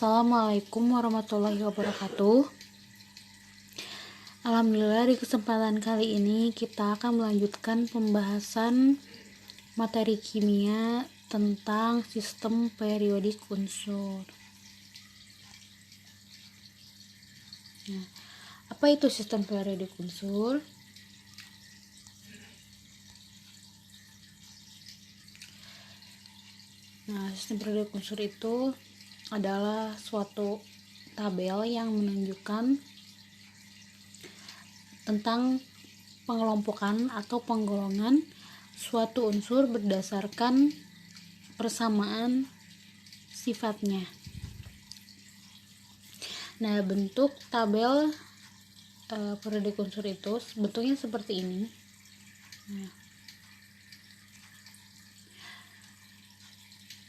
Assalamualaikum warahmatullahi wabarakatuh. Alhamdulillah, di kesempatan kali ini kita akan melanjutkan pembahasan materi kimia tentang sistem periodik unsur. Nah, apa itu sistem periodik unsur? Nah, sistem periodik unsur itu adalah suatu tabel yang menunjukkan tentang pengelompokan atau penggolongan suatu unsur berdasarkan persamaan sifatnya. Nah, bentuk tabel periodik unsur itu bentuknya seperti ini. Nah,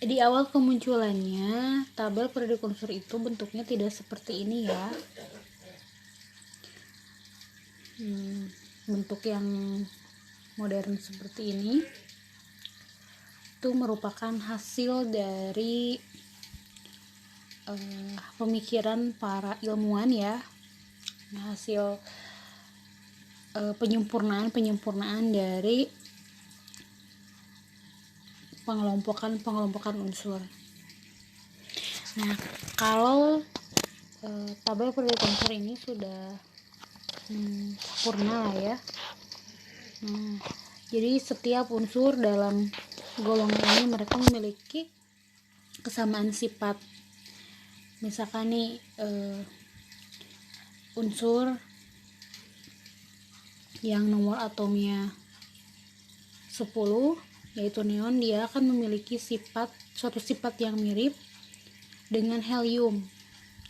di awal kemunculannya, tabel periodik unsur itu bentuknya tidak seperti ini ya. Bentuk yang modern seperti ini itu merupakan hasil dari pemikiran para ilmuwan ya. Nah, hasil penyempurnaan dari pengelompokan unsur. Nah, kalau tabel periodik unsur ini sudah sempurna lah ya. Nah, jadi setiap unsur dalam golongan ini mereka memiliki kesamaan sifat. Misalkan nih unsur yang nomor atomnya 10 yaitu neon, dia akan memiliki suatu sifat yang mirip dengan helium.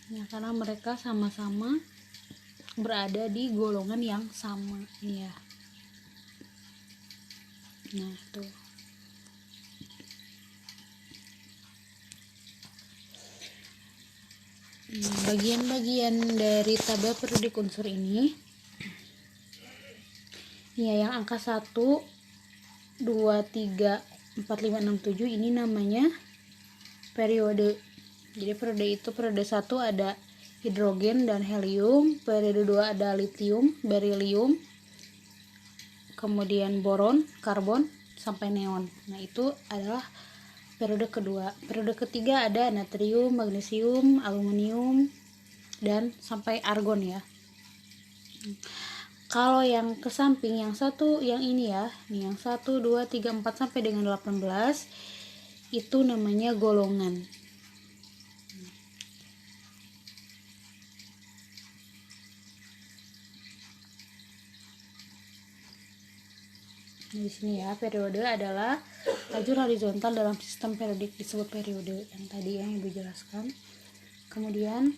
Ya, karena mereka sama-sama berada di golongan yang sama ya. Nah, tuh. Bagian-bagian dari tabel periodik unsur ini ya, yang angka 1, 2, 3, 4, 5, 6, 7 ini namanya periode. Jadi periode 1 ada hidrogen dan helium, periode 2 ada litium, berilium, kemudian boron, karbon, sampai neon. Nah, itu adalah periode kedua. Periode ketiga ada natrium, magnesium, aluminium, dan sampai argon ya. Kalau yang ke samping, yang satu, yang ini ya, nih yang 1, 2, 3, 4 sampai dengan 18 itu namanya golongan. Di sini ya, periode adalah lajur horizontal dalam sistem periodik disebut periode, yang tadi yang Ibu jelaskan. Kemudian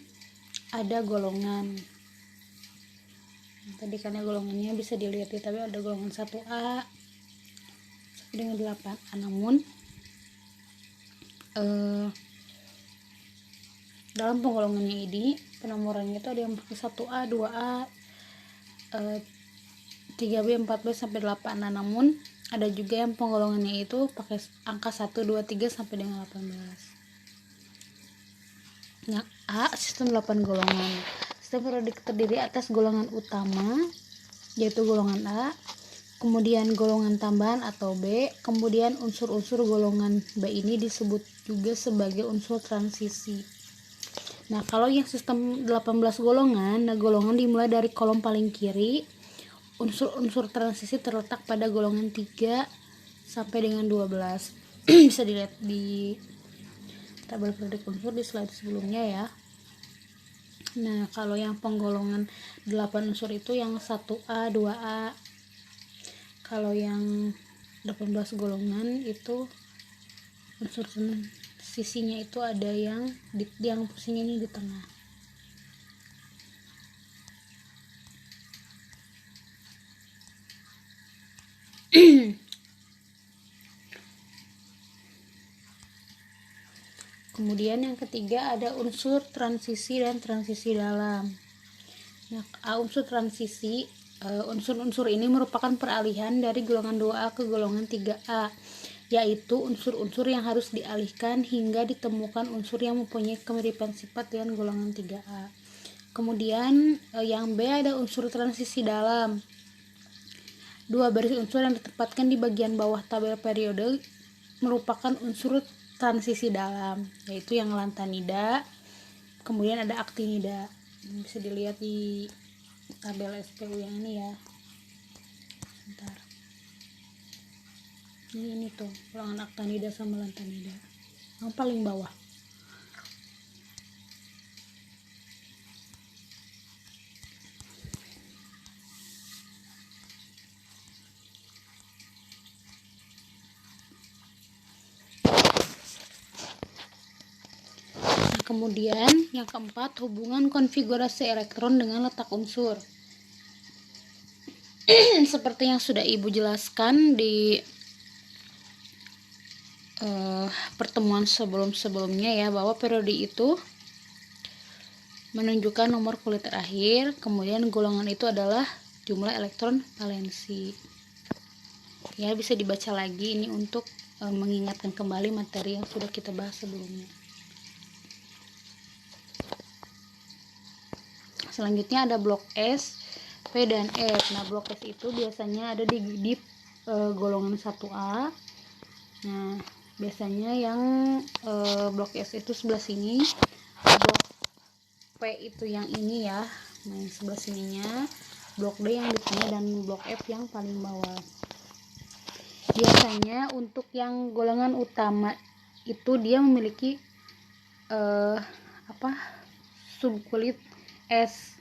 ada golongan. Tadi karena golongannya bisa dilihat ya, tapi ada golongan 1A sampai dengan 8A. Namun dalam penggolongannya ini penomorannya itu ada yang pakai 1A, 2A, 3B, 4B sampai 8A. Namun ada juga yang penggolongannya itu pakai angka 1, 2, 3 sampai dengan 18. Nah, A, sistem 8 golongan. Sistem periodik terdiri atas golongan utama yaitu golongan A, kemudian golongan tambahan atau B, kemudian unsur-unsur golongan B ini disebut juga sebagai unsur transisi. Nah, kalau yang sistem 18 golongan, nah golongan dimulai dari kolom paling kiri. Unsur-unsur transisi terletak pada golongan 3 sampai dengan 12. Bisa dilihat di tabel periodik unsur di slide sebelumnya ya. Nah, kalau yang penggolongan 8 unsur itu yang 1A, 2A. Kalau yang 18 golongan itu unsur sisinya itu ada yang posisinya ini di tengah. Kemudian yang ketiga ada unsur transisi dan transisi dalam. Nah, unsur transisi, unsur-unsur ini merupakan peralihan dari golongan 2A ke golongan 3A. yaitu unsur-unsur yang harus dialihkan hingga ditemukan unsur yang mempunyai kemiripan sifat dengan golongan 3A. Kemudian yang B ada unsur transisi dalam. Dua baris unsur yang ditempatkan di bagian bawah tabel periode merupakan unsur transisi dalam, yaitu yang lantanida, kemudian ada aktinida. Ini bisa dilihat di tabel SPU yang ini ya. Bentar. Ini tuh golongan aktinida sama lantanida. Yang paling bawah. Kemudian yang keempat, hubungan konfigurasi elektron dengan letak unsur. Seperti yang sudah Ibu jelaskan di pertemuan sebelum-sebelumnya ya, bahwa periode itu menunjukkan nomor kulit terakhir, kemudian golongan itu adalah jumlah elektron valensi. Ya, bisa dibaca lagi ini untuk mengingatkan kembali materi yang sudah kita bahas sebelumnya. Selanjutnya ada blok S, P dan F. Nah, blok S itu biasanya ada di golongan 1A. Nah, biasanya yang blok S itu sebelah sini, blok P itu yang ini ya, nah yang sebelah sininya, blok D yang di tengah, dan blok F yang paling bawah. Biasanya untuk yang golongan utama itu dia memiliki subkulit S.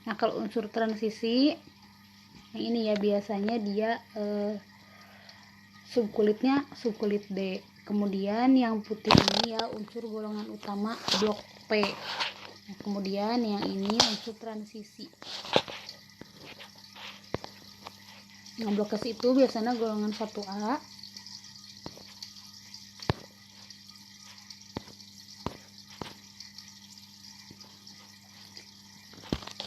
Nah, kalau unsur transisi yang ini ya, biasanya dia subkulit D. Kemudian yang putih ini ya unsur golongan utama blok P. Nah, kemudian yang ini unsur transisi. Nah, blok S itu biasanya golongan 1A.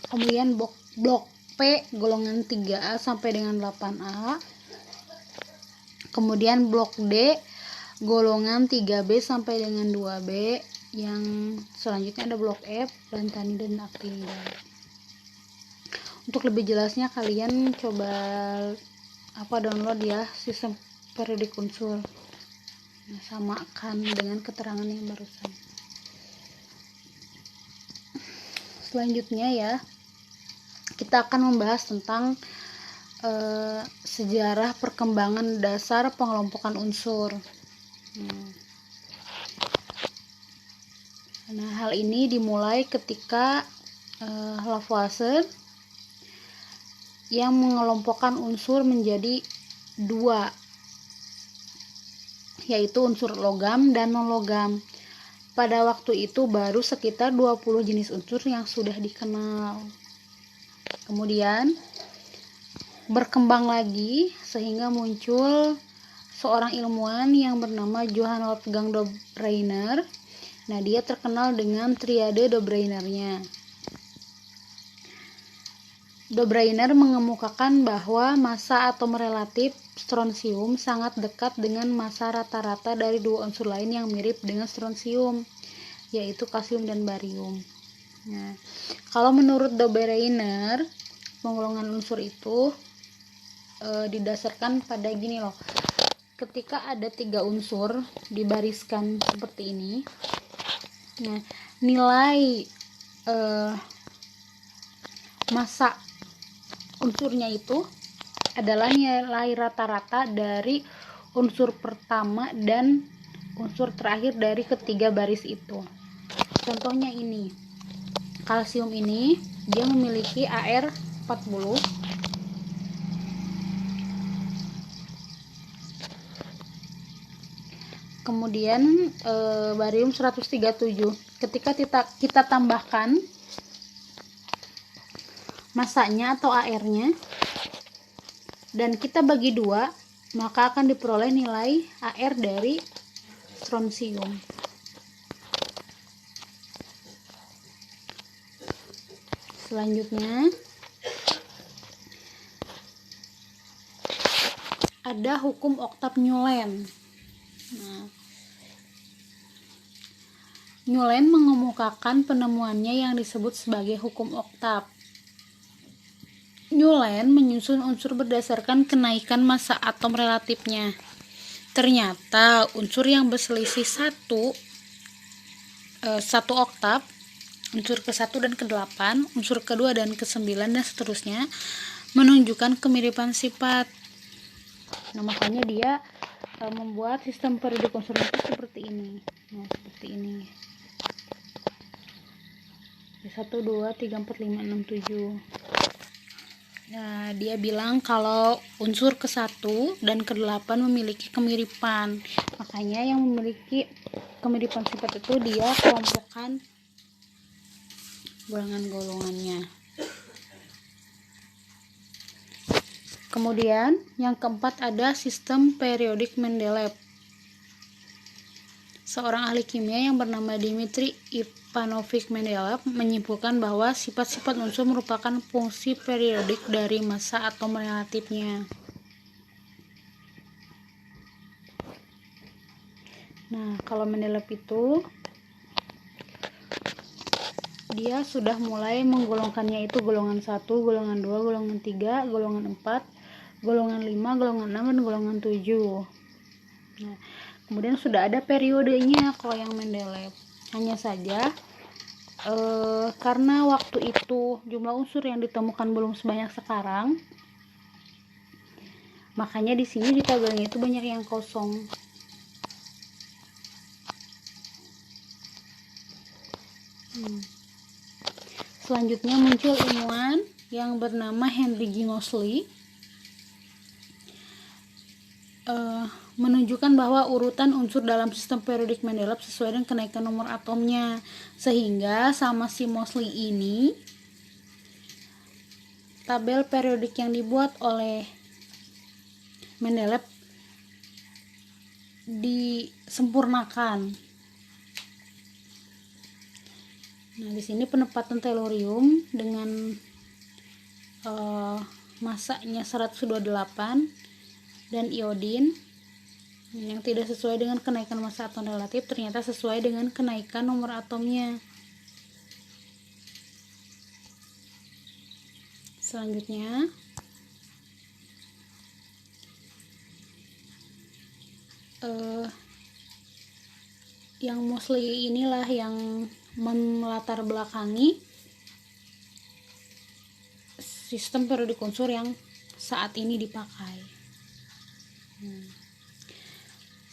Kemudian blok P golongan 3A sampai dengan 8A. Kemudian blok D golongan 3B sampai dengan 2B. Yang selanjutnya ada blok F, lantanida dan aktinida. Untuk lebih jelasnya kalian coba download ya sistem periodik unsur. Nah, samakan dengan keterangan yang barusan. Selanjutnya ya, kita akan membahas tentang sejarah perkembangan dasar pengelompokan unsur. Nah, hal ini dimulai ketika Lavoisier yang mengelompokkan unsur menjadi dua, yaitu unsur logam dan non-logam. Pada waktu itu baru sekitar 20 jenis unsur yang sudah dikenal. Kemudian berkembang lagi sehingga muncul seorang ilmuwan yang bernama Johann Wolfgang Dobreiner. Nah, dia terkenal dengan triade Dobreinernya. Dobreiner mengemukakan bahwa massa atom relatif strontium sangat dekat dengan massa rata-rata dari dua unsur lain yang mirip dengan strontium, yaitu kalsium dan barium. Nah, kalau menurut Dobreiner, penggolongan unsur itu didasarkan pada gini loh. Ketika ada 3 unsur dibariskan seperti ini, nah, nilai massa unsurnya itu adalah nilai rata-rata dari unsur pertama dan unsur terakhir dari ketiga baris itu. Contohnya ini, kalsium ini dia memiliki AR 40, kemudian barium 137. Ketika kita tambahkan masanya atau AR-nya dan kita bagi 2, maka akan diperoleh nilai AR dari strontium. Selanjutnya ada hukum oktav Newland. Nah, Newland mengemukakan penemuannya yang disebut sebagai hukum oktav. Newland menyusun unsur berdasarkan kenaikan massa atom relatifnya. Ternyata unsur yang berselisih satu oktav, unsur ke-1 dan ke-8, unsur ke-2 dan ke-9 dan seterusnya menunjukkan kemiripan sifat. Nah, makanya dia membuat sistem periodik unsurnya itu seperti ini. Nah, seperti ini. 1, 2, 3, 4, 5, 6, 7. Nah, dia bilang kalau unsur ke-1 dan ke-8 memiliki kemiripan. Makanya yang memiliki kemiripan sifat itu dia kelompokkan golongan-golongannya. Kemudian yang keempat ada sistem periodik Mendeleev. Seorang ahli kimia yang bernama Dmitri Ivanovich Mendeleev menyimpulkan bahwa sifat-sifat unsur merupakan fungsi periodik dari massa atom relatifnya. Nah, kalau Mendeleev itu dia sudah mulai menggolongkannya itu golongan 1, golongan 2, golongan 3, golongan 4, golongan 5, golongan 6, dan golongan 7. Nah, kemudian sudah ada periodenya kalau yang Mendeleev. Hanya saja karena waktu itu jumlah unsur yang ditemukan belum sebanyak sekarang, makanya di sini di tabelnya itu banyak yang kosong. Selanjutnya muncul ilmuwan yang bernama Henry G. Moseley menunjukkan bahwa urutan unsur dalam sistem periodik Mendeleev sesuai dengan kenaikan nomor atomnya, sehingga sama si Moseley ini tabel periodik yang dibuat oleh Mendeleev disempurnakan. Nah, di sini penempatan tellurium dengan masanya 128 dan iodin yang tidak sesuai dengan kenaikan massa atom relatif ternyata sesuai dengan kenaikan nomor atomnya. Selanjutnya yang Moseley inilah yang melatar belakangi sistem periodik unsur yang saat ini dipakai.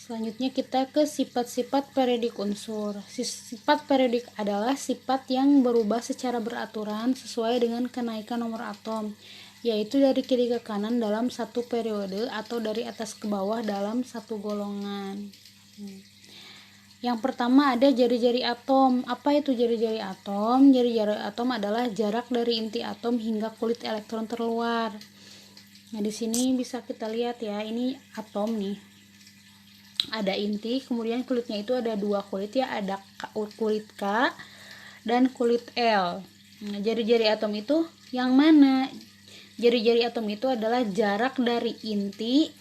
Selanjutnya kita ke sifat-sifat periodik unsur. Sifat periodik adalah sifat yang berubah secara beraturan sesuai dengan kenaikan nomor atom, yaitu dari kiri ke kanan dalam satu periode atau dari atas ke bawah dalam satu golongan. Yang pertama ada jari-jari atom. Apa itu jari-jari atom? Jari-jari atom adalah jarak dari inti atom hingga kulit elektron terluar. Nah, di sini bisa kita lihat ya, ini atom nih. Ada inti, kemudian kulitnya itu ada dua kulit ya, ada kulit K dan kulit L. Nah, jari-jari atom itu yang mana? Jari-jari atom itu adalah jarak dari inti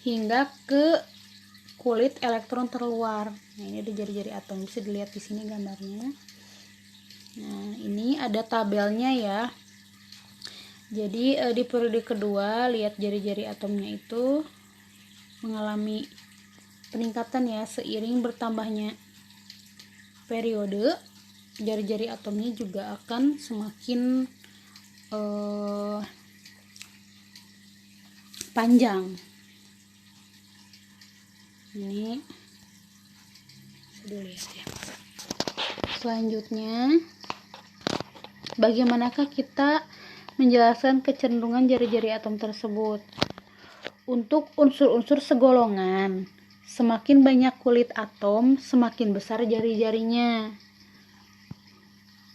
hingga ke kulit elektron terluar. Nah, ini ada jari-jari atom, bisa dilihat di sini gambarnya. Nah, ini ada tabelnya ya. Jadi di periode kedua lihat jari-jari atomnya itu mengalami peningkatan ya, seiring bertambahnya periode, jari-jari atomnya juga akan semakin panjang. Ini dilihat ya. Selanjutnya, bagaimanakah kita menjelaskan kecenderungan jari-jari atom tersebut? Untuk unsur-unsur segolongan, semakin banyak kulit atom, semakin besar jari-jarinya.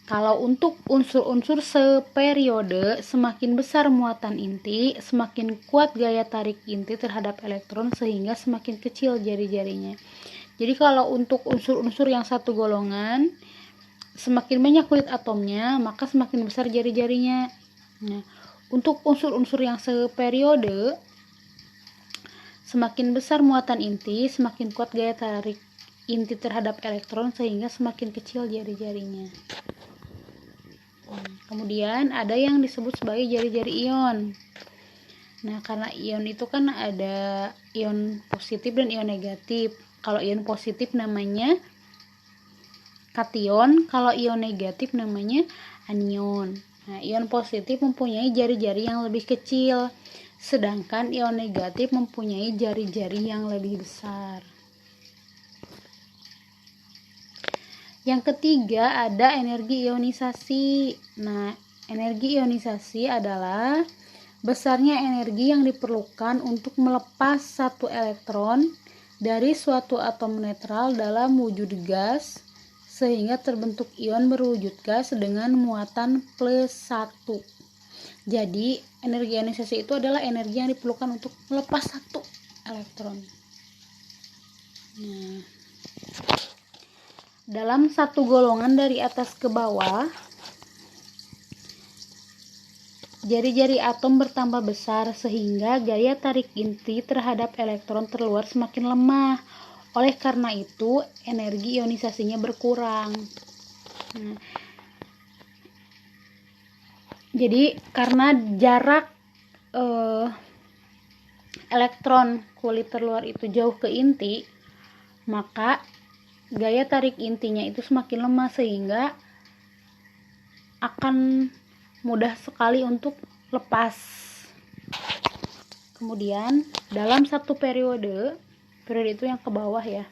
Kalau untuk unsur-unsur seperiode, semakin besar muatan inti, semakin kuat gaya tarik inti terhadap elektron sehingga semakin kecil jari-jarinya. Jadi kalau untuk unsur-unsur yang satu golongan, semakin banyak kulit atomnya, maka semakin besar jari-jarinya. Nah, untuk unsur-unsur yang seperiode, Semakin besar muatan inti, semakin kuat gaya tarik inti terhadap elektron sehingga semakin kecil jari-jarinya. Kemudian ada yang disebut sebagai jari-jari ion. Nah, karena ion itu kan ada ion positif dan ion negatif. Kalau ion positif namanya kation, kalau ion negatif namanya anion. Nah, ion positif mempunyai jari-jari yang lebih kecil, sedangkan ion negatif mempunyai jari-jari yang lebih besar. Yang ketiga ada energi ionisasi. Nah, energi ionisasi adalah besarnya energi yang diperlukan untuk melepas satu elektron dari suatu atom netral dalam wujud gas sehingga terbentuk ion berwujud gas dengan muatan +1. Jadi, energi ionisasi itu adalah energi yang diperlukan untuk melepas satu elektron. Nah, dalam satu golongan dari atas ke bawah, jari-jari atom bertambah besar sehingga gaya tarik inti terhadap elektron terluar semakin lemah. Oleh karena itu, energi ionisasinya berkurang. Nah, jadi karena jarak elektron kulit terluar itu jauh ke inti, maka gaya tarik intinya itu semakin lemah sehingga akan mudah sekali untuk lepas. Kemudian dalam satu periode itu yang ke bawah ya.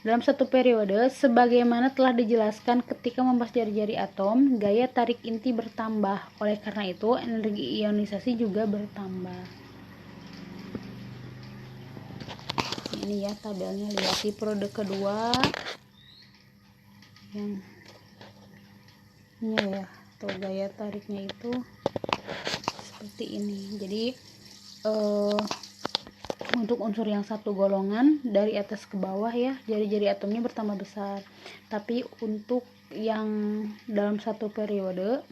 Dalam satu periode, sebagaimana telah dijelaskan ketika membahas jari-jari atom, gaya tarik inti bertambah. Oleh karena itu, energi ionisasi juga bertambah. Ini ya tabelnya, lihat di periode kedua yang ini ya, atau gaya tariknya itu seperti ini. Jadi untuk unsur yang satu golongan dari atas ke bawah ya, jari-jari atomnya bertambah besar. Tapi untuk yang dalam satu periode,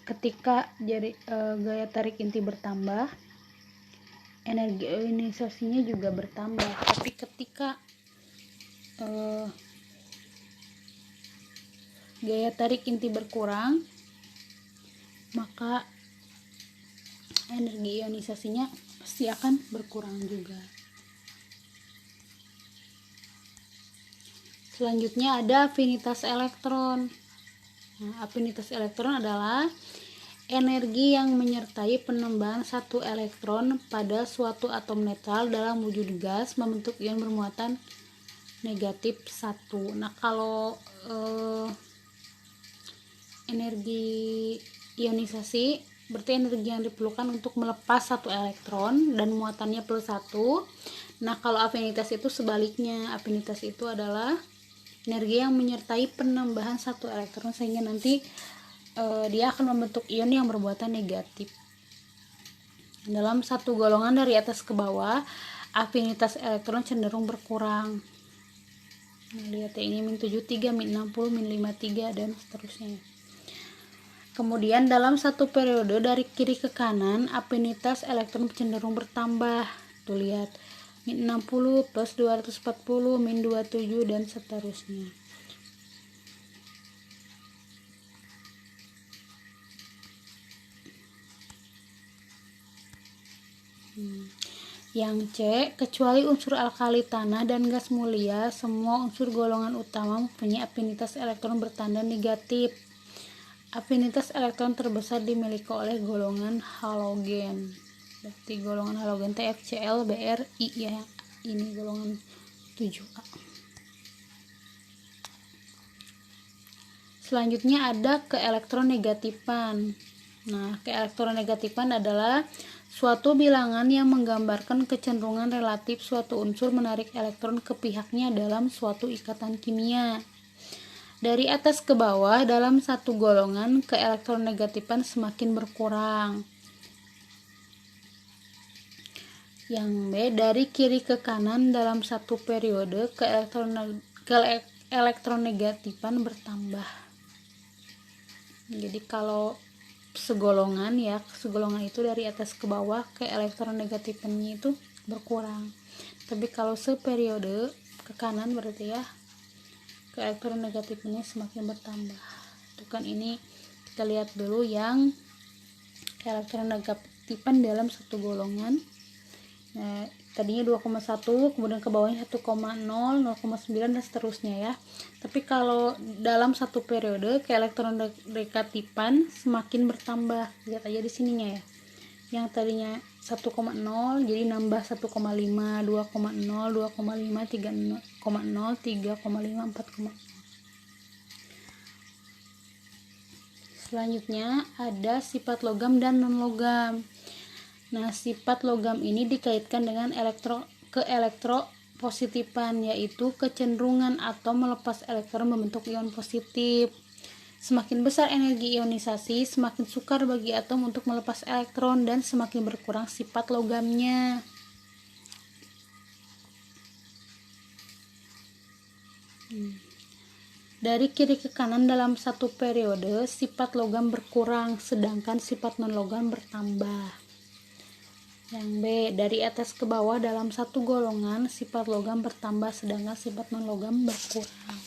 ketika gaya tarik inti bertambah, energi ionisasinya juga bertambah. Tapi ketika gaya tarik inti berkurang, maka energi ionisasinya pasti akan berkurang juga. Selanjutnya ada afinitas elektron. Nah, afinitas elektron adalah energi yang menyertai penambahan satu elektron pada suatu atom netral dalam wujud gas membentuk ion bermuatan negatif 1. Nah, kalau energi ionisasi berarti energi yang diperlukan untuk melepas satu elektron dan muatannya +1. Nah, kalau afinitas itu sebaliknya. Afinitas itu adalah energi yang menyertai penambahan satu elektron sehingga nanti dia akan membentuk ion yang bermuatan negatif. Dalam satu golongan dari atas ke bawah, afinitas elektron cenderung berkurang. Nah, lihat ya, ini -73, -60, -53 dan seterusnya. Kemudian dalam satu periode dari kiri ke kanan, afinitas elektron cenderung bertambah. Tuh lihat, -60 plus 240, -27 dan seterusnya. Yang C, kecuali unsur alkali tanah dan gas mulia, semua unsur golongan utama mempunyai afinitas elektron bertanda negatif. Afinitas elektron terbesar dimiliki oleh golongan halogen. Berarti golongan halogen TFCl, Br, I ya. Ini golongan 7A. Selanjutnya ada keelektronegatifan. Nah, keelektronegatifan adalah suatu bilangan yang menggambarkan kecenderungan relatif suatu unsur menarik elektron ke pihaknya dalam suatu ikatan kimia. Dari atas ke bawah, dalam satu golongan, keelektronegatifan semakin berkurang. Yang B, dari kiri ke kanan dalam satu periode, keelektronegatifan bertambah. Jadi kalau segolongan ya, segolongan itu dari atas ke bawah ke elektronegatifnya itu berkurang. Tapi kalau seperiode ke kanan berarti ya ke elektronegatifnya semakin bertambah. Itu kan ini kita lihat dulu yang elektronegatifan dalam satu golongan. Nah, tadinya 2,1, kemudian ke bawahnya 1,0, 0,9 dan seterusnya ya. Tapi kalau dalam satu periode ke elektronegatifan semakin bertambah. Lihat aja di sininya ya. Yang tadinya 1,0 jadi nambah 1,5, 2,0, 2,5, 3,0, 3,5, 4,0. Selanjutnya ada sifat logam dan non logam. Nah, sifat logam ini dikaitkan dengan elektropositifan, yaitu kecenderungan atom melepas elektron membentuk ion positif. Semakin besar energi ionisasi, semakin sukar bagi atom untuk melepas elektron dan semakin berkurang sifat logamnya. Dari kiri ke kanan dalam satu periode, sifat logam berkurang, sedangkan sifat non-logam bertambah. Yang B, dari atas ke bawah dalam satu golongan, sifat logam bertambah, sedangkan sifat non-logam berkurang.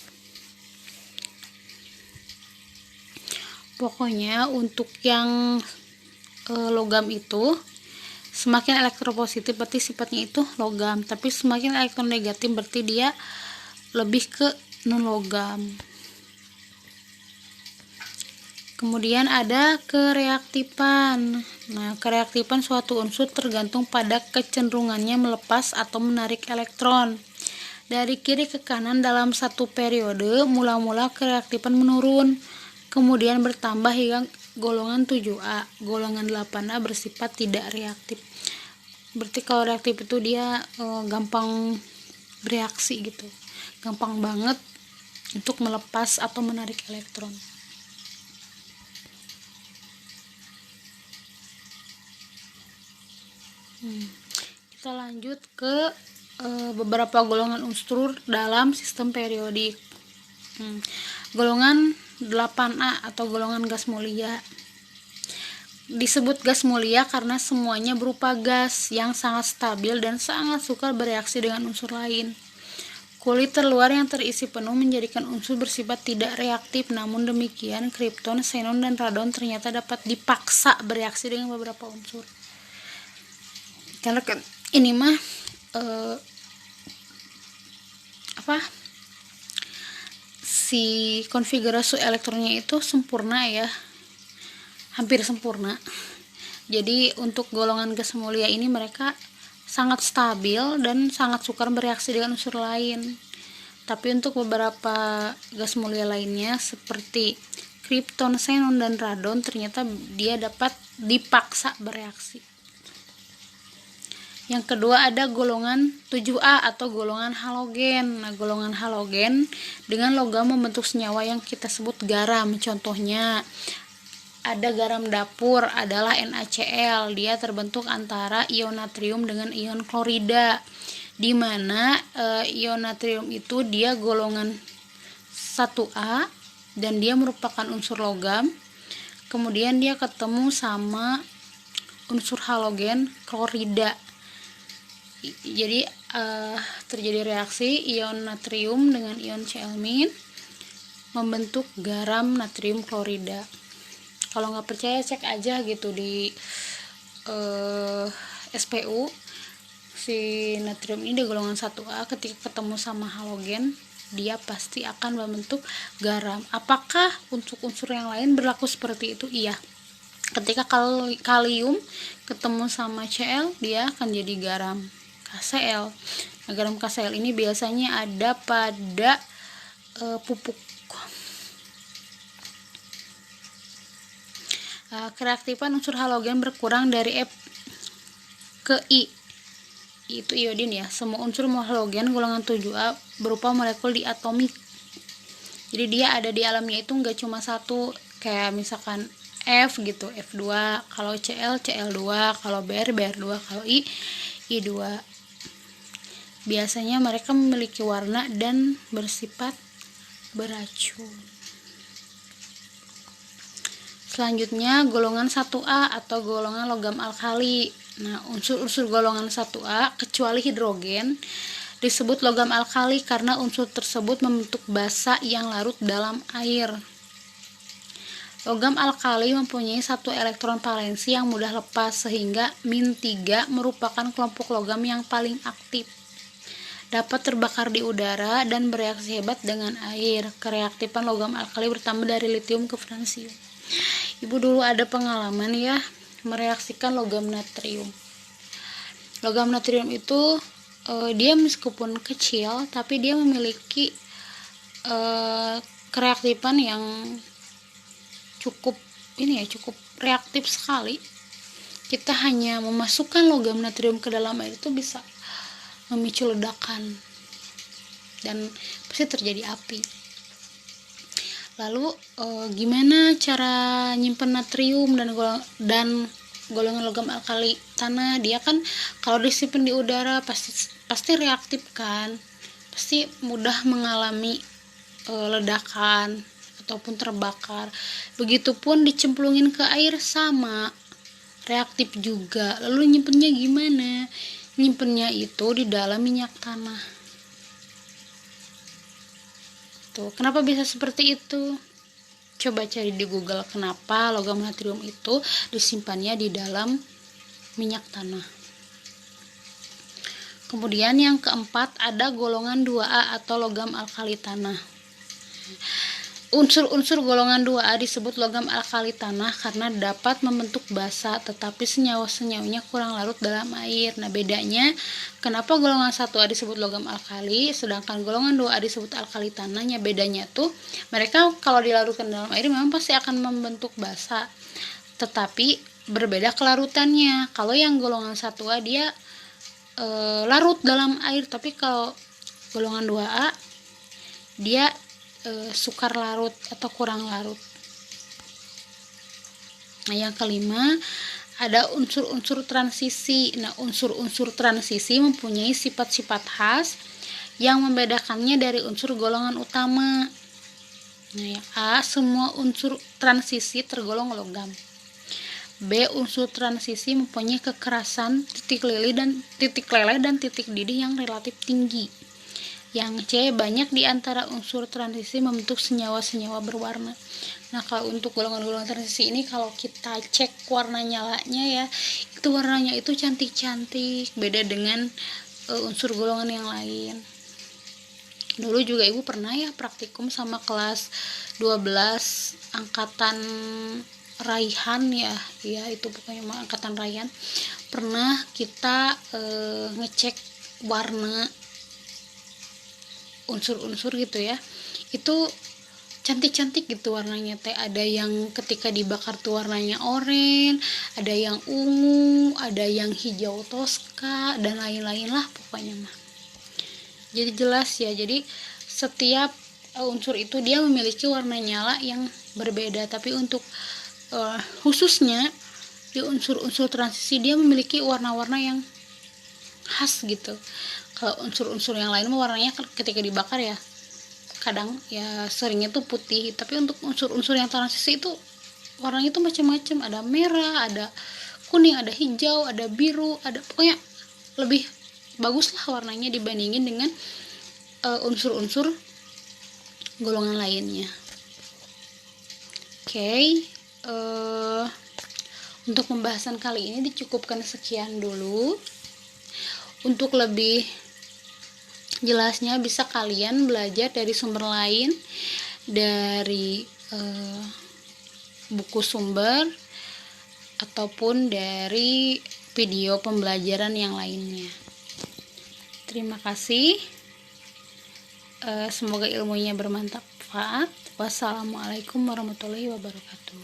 Pokoknya untuk yang logam itu, semakin elektropositif berarti sifatnya itu logam, tapi semakin elektronegatif berarti dia lebih ke non-logam. Kemudian ada kereaktifan. Nah, kereaktifan suatu unsur tergantung pada kecenderungannya melepas atau menarik elektron. Dari kiri ke kanan dalam satu periode, mula-mula kereaktifan menurun, kemudian bertambah hingga golongan 7A. Golongan 8A bersifat tidak reaktif. Berarti kalau reaktif itu dia gampang bereaksi gitu. Gampang banget untuk melepas atau menarik elektron. Kita lanjut ke beberapa golongan unsur dalam sistem periodik. Golongan 8A atau golongan gas mulia. Disebut gas mulia karena semuanya berupa gas yang sangat stabil dan sangat sukar bereaksi dengan unsur lain. Kulit terluar yang terisi penuh menjadikan unsur bersifat tidak reaktif. Namun demikian, kripton, xenon, dan radon ternyata dapat dipaksa bereaksi dengan beberapa unsur. Karena ini mah si konfigurasi elektronnya itu sempurna ya, hampir sempurna. Jadi untuk golongan gas mulia ini mereka sangat stabil dan sangat sukar bereaksi dengan unsur lain. Tapi untuk beberapa gas mulia lainnya seperti kripton, xenon, dan radon ternyata dia dapat dipaksa bereaksi. Yang kedua ada golongan 7A atau golongan halogen. Nah, golongan halogen dengan logam membentuk senyawa yang kita sebut garam. Contohnya ada garam dapur adalah NaCl. Dia terbentuk antara ion natrium dengan ion klorida, di mana ion natrium itu dia golongan 1A dan dia merupakan unsur logam. Kemudian dia ketemu sama unsur halogen klorida. Jadi terjadi reaksi ion natrium dengan ion Cl- membentuk garam natrium klorida. Kalau nggak percaya cek aja gitu di SPU. Si natrium ini di golongan 1A ketika ketemu sama halogen dia pasti akan membentuk garam. Apakah untuk unsur yang lain berlaku seperti itu? Iya. Ketika kalium ketemu sama Cl dia akan jadi garam KCl. Nah, garam KCl ini biasanya ada pada pupuk. Kereaktifan unsur halogen berkurang dari F ke I. Itu iodin ya. Semua unsur halogen golongan 7A berupa molekul diatomik. Jadi dia ada di alamnya itu enggak cuma satu, kayak misalkan F gitu, F2, kalau Cl, Cl2, kalau Br, Br2, kalau I, I2. Biasanya mereka memiliki warna dan bersifat beracun. Selanjutnya golongan 1A atau golongan logam alkali. Nah, unsur-unsur golongan 1A kecuali hidrogen disebut logam alkali karena unsur tersebut membentuk basa yang larut dalam air. Logam alkali mempunyai satu elektron valensi yang mudah lepas sehingga -3 merupakan kelompok logam yang paling aktif. Dapat terbakar di udara dan bereaksi hebat dengan air. Kereaktifan logam alkali bertambah dari litium ke fransium. Ibu dulu ada pengalaman ya mereaksikan logam natrium. Logam natrium itu dia meskipun kecil tapi dia memiliki kereaktifan yang cukup reaktif sekali. Kita hanya memasukkan logam natrium ke dalam air itu bisa memicu ledakan dan pasti terjadi api. Lalu gimana cara nyimpen natrium dan golongan logam alkali tanah? Dia kan kalau disimpan di udara pasti reaktif kan, pasti mudah mengalami ledakan ataupun terbakar. Begitupun dicemplungin ke air sama, reaktif juga. Lalu nyimpennya gimana? Nyimpennya itu di dalam minyak tanah. Tuh, kenapa bisa seperti itu? Coba cari di Google kenapa logam natrium itu disimpannya di dalam minyak tanah. Kemudian yang keempat ada golongan 2A atau logam alkali tanah. Unsur-unsur golongan 2A disebut logam alkali tanah karena dapat membentuk basa tetapi senyawa-senyawanya kurang larut dalam air. Nah, bedanya kenapa golongan 1A disebut logam alkali sedangkan golongan 2A disebut alkali tanahnya, bedanya tuh mereka kalau dilarutkan dalam air memang pasti akan membentuk basa tetapi berbeda kelarutannya. Kalau yang golongan 1A dia larut dalam air, tapi kalau golongan 2A dia sukar larut atau kurang larut. Nah, yang kelima ada unsur-unsur transisi. Nah, unsur-unsur transisi mempunyai sifat-sifat khas yang membedakannya dari unsur golongan utama. Nah, yang A, semua unsur transisi tergolong logam. B, unsur transisi mempunyai kekerasan titik leleh dan titik didih yang relatif tinggi. Yang C, banyak di antara unsur transisi membentuk senyawa-senyawa berwarna. Nah, kalau untuk golongan-golongan transisi ini kalau kita cek warna nyalanya ya, itu warnanya itu cantik-cantik, beda dengan unsur golongan yang lain. Dulu juga ibu pernah ya praktikum sama kelas 12 angkatan Raihan ya itu pokoknya angkatan Raihan. Pernah kita ngecek warna unsur-unsur gitu ya, itu cantik-cantik gitu warnanya teh. Ada yang ketika dibakar tuh warnanya oranye, ada yang ungu, ada yang hijau toska dan lain-lain lah pokoknya mah. Jadi jelas ya, jadi setiap unsur itu dia memiliki warna nyala yang berbeda, tapi untuk khususnya di unsur-unsur transisi dia memiliki warna-warna yang khas gitu. Kalau unsur-unsur yang lain warnanya ketika dibakar ya kadang ya seringnya tuh putih, tapi untuk unsur-unsur yang transisi itu warnanya tuh macam-macam, ada merah, ada kuning, ada hijau, ada biru, ada pokoknya lebih bagus lah warnanya dibandingin dengan unsur-unsur golongan lainnya. Oke, untuk pembahasan kali ini dicukupkan sekian dulu. Untuk lebih jelasnya bisa kalian belajar dari sumber lain, dari buku sumber ataupun dari video pembelajaran yang lainnya. Terima kasih. Semoga ilmunya bermanfaat. Wassalamualaikum warahmatullahi wabarakatuh.